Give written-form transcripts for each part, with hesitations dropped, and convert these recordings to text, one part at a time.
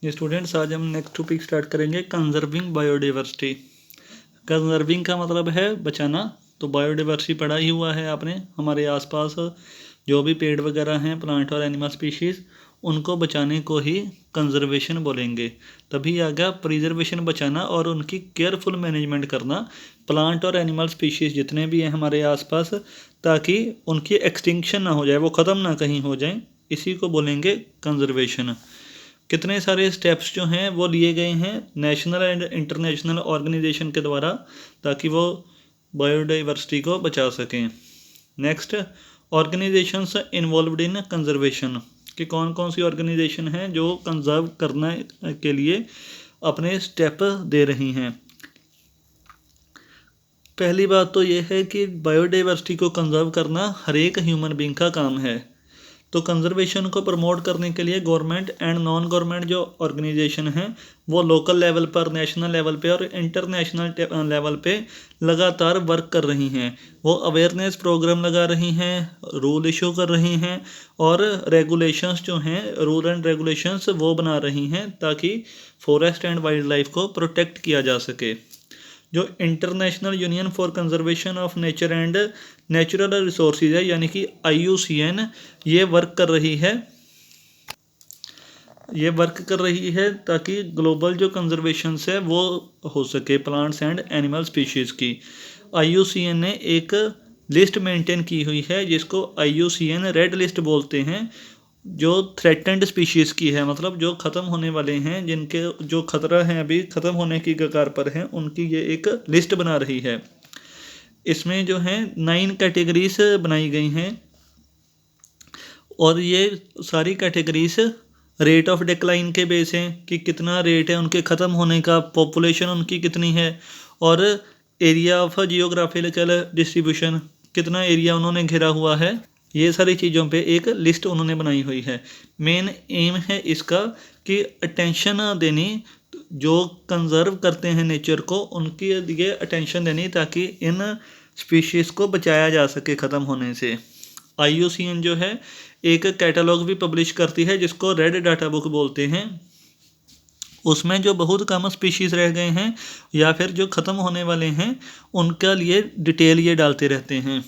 ये स्टूडेंट्स आज हम नेक्स्ट टॉपिक स्टार्ट करेंगे कंजर्विंग बायोडाइवर्सिटी। कंजर्विंग का मतलब है बचाना। तो बायोडाइवर्सिटी पढ़ा ही हुआ है आपने। हमारे आसपास जो भी पेड़ वगैरह हैं, प्लांट और एनिमल स्पीशीज़, उनको बचाने को ही कंजर्वेशन बोलेंगे। तभी आ गया प्रिजर्वेशन, बचाना और उनकी केयरफुल मैनेजमेंट करना, प्लांट और एनिमल स्पीशीज़ जितने भी हैं हमारे आसपास, ताकि उनकी एक्सटिंक्शन ना हो जाए, वो ख़त्म ना कहीं हो जाए। इसी को बोलेंगे कंजर्वेशन। कितने सारे स्टेप्स जो हैं वो लिए गए हैं नेशनल एंड इंटरनेशनल ऑर्गेनाइजेशन के द्वारा, ताकि वो बायोडाइवर्सिटी को बचा सकें। Next, organisations involved in conservation, कि कौन कौन सी ऑर्गेनाइजेशन हैं जो कंजर्व करने के लिए अपने स्टेप दे रही हैं। पहली बात तो ये है कि बायोडाइवर्सिटी को कंजर्व करना हर एक ह्यूमन बीइंग का काम है। तो कंजर्वेशन को प्रमोट करने के लिए गवर्नमेंट एंड नॉन गवर्नमेंट जो ऑर्गेनाइजेशन हैं वो लोकल लेवल पर, नेशनल लेवल पे और इंटरनेशनल लेवल पे लगातार वर्क कर रही हैं। वो अवेयरनेस प्रोग्राम लगा रही हैं, रूल इशू कर रही हैं और रेगुलेशंस जो हैं, रूल एंड रेगुलेशंस वो बना रही हैं, ताकि फॉरेस्ट एंड वाइल्ड लाइफ को प्रोटेक्ट किया जा सके। जो international union for conservation of nature and natural resources है, यानी कि IUCN, ये वर्क कर रही है ताकि ग्लोबल जो कंजर्वेशन है वो हो सके प्लांट्स एंड एनिमल स्पीशीज़ की। IUCN ने एक लिस्ट मेंटेन की हुई है जिसको IUCN रेड लिस्ट बोलते हैं, जो थ्रेटेंड स्पीशीज़ की है, मतलब जो ख़त्म होने वाले हैं, जिनके जो खतरा है अभी ख़त्म होने की कगार पर हैं, उनकी ये एक लिस्ट बना रही है। इसमें जो है 9 कैटेगरीज बनाई गई हैं और ये सारी कैटेगरीज रेट ऑफ डिक्लाइन के बेस हैं कि कितना रेट है उनके ख़त्म होने का, पॉपुलेशन उनकी कितनी है, और एरिया ऑफ जियोग्राफिकल डिस्ट्रीब्यूशन, कितना एरिया उन्होंने घेरा हुआ है। ये सारी चीज़ों पे एक लिस्ट उन्होंने बनाई हुई है। मेन एम है इसका कि अटेंशन देनी, जो कंजर्व करते हैं नेचर को, उनके लिए अटेंशन देनी, ताकि इन स्पीशीज़ को बचाया जा सके ख़त्म होने से। IUCN जो है एक कैटलॉग भी पब्लिश करती है जिसको रेड डाटा बुक बोलते हैं। उसमें जो बहुत कम स्पीशीज़ रह गए हैं या फिर जो ख़त्म होने वाले हैं उनका लिए डिटेल ये डालते रहते हैं।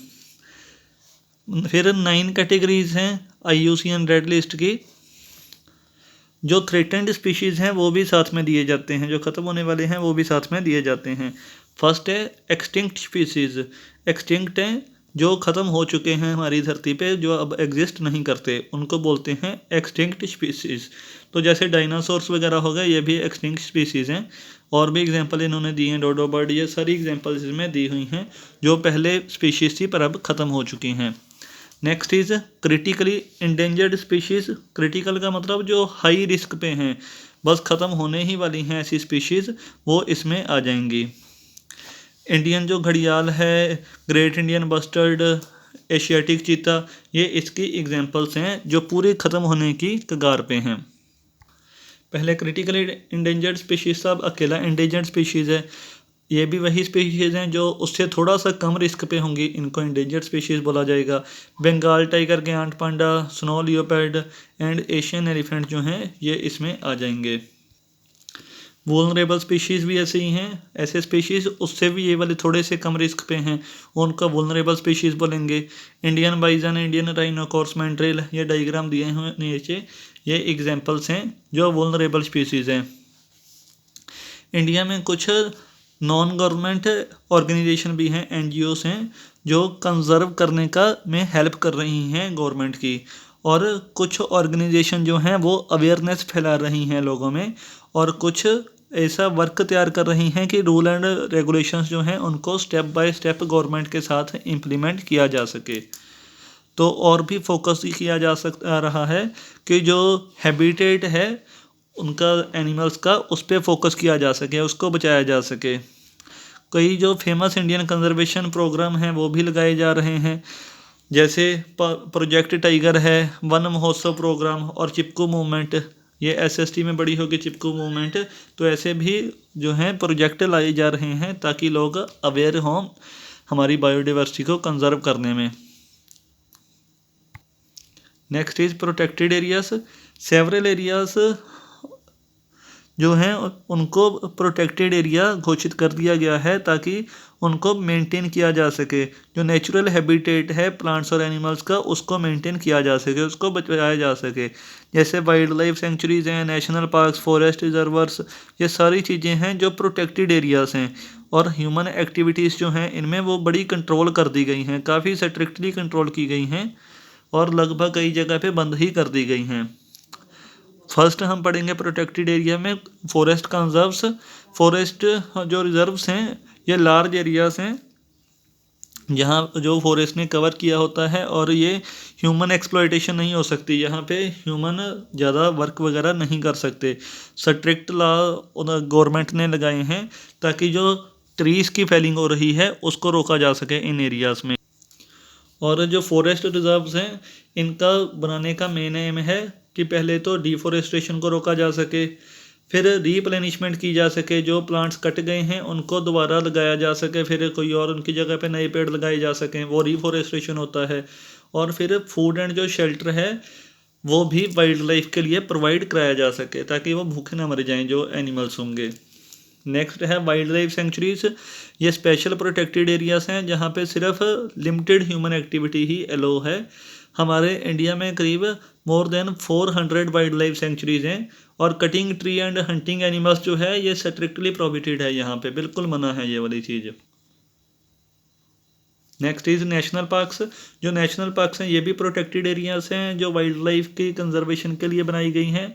फिर 9 कैटेगरीज हैं IUCN रेड लिस्ट की। जो थ्रेटेंड स्पीशीज़ हैं वो भी साथ में दिए जाते हैं, जो ख़त्म होने वाले हैं वो भी साथ में दिए जाते हैं। फर्स्ट है एक्सटिंक्ट स्पीशीज़। एक्सटिंक्ट हैं जो ख़त्म हो चुके हैं हमारी धरती पे, जो अब एग्जिस्ट नहीं करते, उनको बोलते हैं एक्सटिंक्ट स्पीशीज़। तो जैसे डायनासोर्स वगैरह हो गए, ये भी एक्सटिंक्ट स्पीशीज़ हैं। और भी एग्जांपल इन्होंने दी हैं, डोडो बर्ड, ये सारी एग्जांपल्स इसमें दी हुई हैं जो पहले स्पीशीज़ थी पर अब ख़त्म हो चुकी हैं। Next is critically endangered species. Critical का मतलब जो हाई रिस्क पे हैं, बस ख़त्म होने ही वाली हैं ऐसी स्पीशीज़, वो इसमें आ जाएंगी। इंडियन जो घड़ियाल है, great Indian bustard, Asiatic cheetah, ये इसकी एग्जांपल्स हैं जो पूरी ख़त्म होने की कगार पे हैं। पहले क्रिटिकली इंडेंजर्ड स्पीशीज़ साहब अकेला इंडेंजर्ड स्पीशीज़ है। ये भी वही स्पीशीज़ हैं जो उससे थोड़ा सा कम रिस्क पे होंगी, इनको इंडेंजर्ड स्पीशीज़ बोला जाएगा। Bengal tiger, giant panda, snow leopard and Asian elephant जो हैं ये इसमें आ जाएंगे। वुलनरेबल स्पीशीज़ भी ऐसे ही हैं। ऐसे स्पीशीज़ उससे भी ये वाले थोड़े से कम रिस्क पे हैं, उनका वुलनरेबल स्पीशीज़ बोलेंगे। इंडियन बाइजन, इंडियन राइनोकॉर्स मैंड्रिल, ये डायग्राम दिए हुए नीचे, ये एग्जांपल्स हैं जो वुलनरेबल स्पीशीज़ हैं। इंडिया में कुछ नॉन गवर्नमेंट ऑर्गेनाइजेशन भी हैं, NGOs हैं, जो कंजर्व करने का में हेल्प कर रही हैं गवर्नमेंट की। और कुछ ऑर्गेनाइजेशन जो हैं वो अवेयरनेस फैला रही हैं लोगों में, और कुछ ऐसा वर्क तैयार कर रही हैं कि रूल एंड रेगुलेशंस जो हैं उनको स्टेप बाय स्टेप गवर्नमेंट के साथ इम्प्लीमेंट किया जा सके। तो और भी फोकस किया जा सकता रहा है कि जो हैबिटेट है उनका, एनिमल्स का, उस पर फोकस किया जा सके, उसको बचाया जा सके। कई जो फेमस इंडियन कंजर्वेशन प्रोग्राम हैं वो भी लगाए जा रहे हैं, जैसे प्रोजेक्ट टाइगर है, वन महोत्सव प्रोग्राम और चिपकू मूवमेंट। ये SST में बड़ी होगी चिपकू मूवमेंट। तो ऐसे भी जो हैं प्रोजेक्ट लाए जा रहे हैं ताकि लोग अवेयर हों हमारी बायोडाइवर्सिटी को कंजर्व करने में। Next is protected areas. Several areas जो हैं उनको प्रोटेक्टेड एरिया घोषित कर दिया गया है ताकि उनको मेंटेन किया जा सके। जो नेचुरल हैबिटेट है प्लांट्स और एनिमल्स का उसको मेंटेन किया जा सके, उसको बचाया जा सके। जैसे वाइल्ड लाइफ सेंचुरीज़ हैं, नेशनल पार्क्स, फॉरेस्ट रिजर्वर्स, ये सारी चीज़ें हैं जो प्रोटेक्टेड एरियाज़ हैं। और ह्यूमन एक्टिविटीज़ जो हैं इनमें वो बड़ी कंट्रोल कर दी गई हैं, काफ़ी स्ट्रिक्टली कंट्रोल की गई हैं और लगभग कई जगह पे बंद ही कर दी गई हैं। फर्स्ट हम पढ़ेंगे प्रोटेक्टेड एरिया में फॉरेस्ट कंजर्व्स। फॉरेस्ट जो रिजर्व्स हैं ये लार्ज एरियाज हैं जहाँ जो फॉरेस्ट ने कवर किया होता है और ये ह्यूमन एक्सप्लॉयटेशन नहीं हो सकती, यहाँ पे ह्यूमन ज़्यादा वर्क वगैरह नहीं कर सकते। स्ट्रिक्ट लॉ गवर्नमेंट ने लगाए हैं ताकि जो ट्रीज़ की फेलिंग हो रही है उसको रोका जा सके इन एरियाज़ में। और जो फॉरेस्ट रिजर्व्स हैं इनका बनाने का मेन एम है कि पहले तो डिफॉरेस्टेशन को रोका जा सके, फिर रीप्लेनिशमेंट की जा सके, जो प्लांट्स कट गए हैं उनको दोबारा लगाया जा सके, फिर कोई और उनकी जगह पे नए पेड़ लगाए जा सकें, वो रिफॉरेस्टेशन होता है। और फिर फूड एंड जो शेल्टर है वो भी वाइल्ड लाइफ के लिए प्रोवाइड कराया जा सके ताकि वो भूखे ना मर जाएं जो एनिमल्स होंगे। नेक्स्ट है वाइल्ड लाइफ सेंचुरीज। ये स्पेशल प्रोटेक्टेड एरियाज हैं जहाँ पे सिर्फ लिमिटेड ह्यूमन एक्टिविटी ही अलो है। हमारे इंडिया में करीब more than 400 wild life sanctuaries हैं और cutting tree and hunting animals जो है ये स्ट्रिक्टली प्रोहिबिटेड है, यहाँ पे बिल्कुल मना है ये वाली चीज़। Next is national parks. जो नेशनल पार्क्स हैं ये भी प्रोटेक्टेड एरियाज हैं जो वाइल्ड लाइफ की कंजर्वेशन के लिए बनाई गई हैं।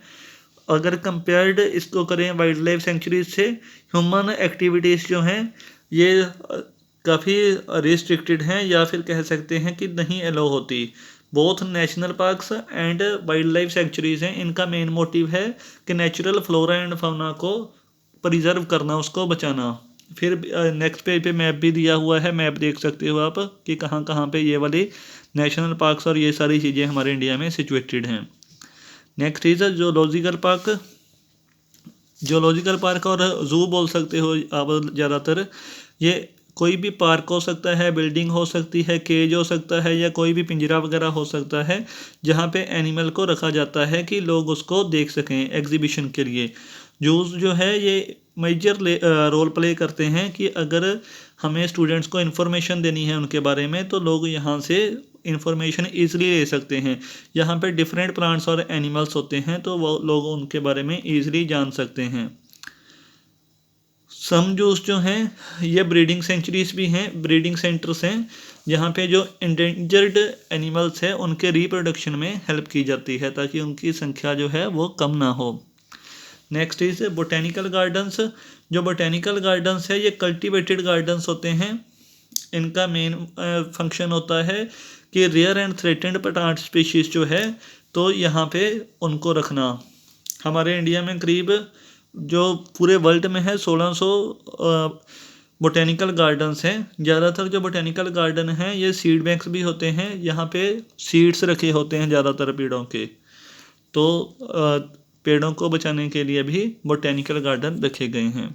अगर कंपेयर्ड इसको करें वाइल्ड लाइफ सेंचुरीज से, ह्यूमन एक्टिविटीज़ जो हैं ये काफ़ी रिस्ट्रिक्टेड हैं या फिर कह सकते हैं कि नहीं अलो होती। Both national parks and wild life sanctuaries हैं, इनका मेन मोटिव है कि नेचुरल फ्लोरा एंड फाउना को प्रिजर्व करना, उसको बचाना। फिर नेक्स्ट पेज पे मैप भी दिया हुआ है, मैप देख सकते हो आप कि कहाँ कहाँ पे ये वाली नेशनल पार्क्स और ये सारी चीज़ें हमारे इंडिया में सिचुएटेड हैं। Next is zoological park. Zoological park और जू बोल सकते हो आप ज़्यादातर। ये कोई भी पार्क हो सकता है, बिल्डिंग हो सकती है, केज हो सकता है या कोई भी पिंजरा वगैरह हो सकता है जहाँ पे एनिमल को रखा जाता है कि लोग उसको देख सकें एग्जीबिशन के लिए। जूस जो है ये मेजर रोल प्ले करते हैं कि अगर हमें स्टूडेंट्स को इन्फॉर्मेशन देनी है उनके बारे में तो लोग यहाँ से इंफॉर्मेशन ईज़िली ले सकते हैं। यहाँ पे डिफरेंट प्लांट्स और एनिमल्स होते हैं तो वो लोग उनके बारे में ईज़िली जान सकते हैं। सम जूस जो हैं ये ब्रीडिंग सेंचुरीज भी हैं, ब्रीडिंग सेंटर्स हैं जहाँ पे जो इंडेंजर्ड एनिमल्स हैं उनके रिप्रोडक्शन में हेल्प की जाती है ताकि उनकी संख्या जो है वो कम ना हो। Next is botanical gardens. जो बोटेनिकल गार्डन्स है ये कल्टीवेटेड गार्डन्स होते हैं। इनका मेन फंक्शन होता है कि rare and threatened plant species जो है तो यहाँ पे उनको रखना। हमारे इंडिया में करीब जो पूरे वर्ल्ड में है 1600 बोटेनिकल गार्डन्स हैं। ज़्यादातर जो बोटेनिकल गार्डन हैं ये सीड बैंक्स भी होते हैं, यहाँ पे सीड्स रखे होते हैं ज़्यादातर पेड़ों के, तो पेड़ों को बचाने के लिए भी बोटेनिकल गार्डन रखे गए हैं।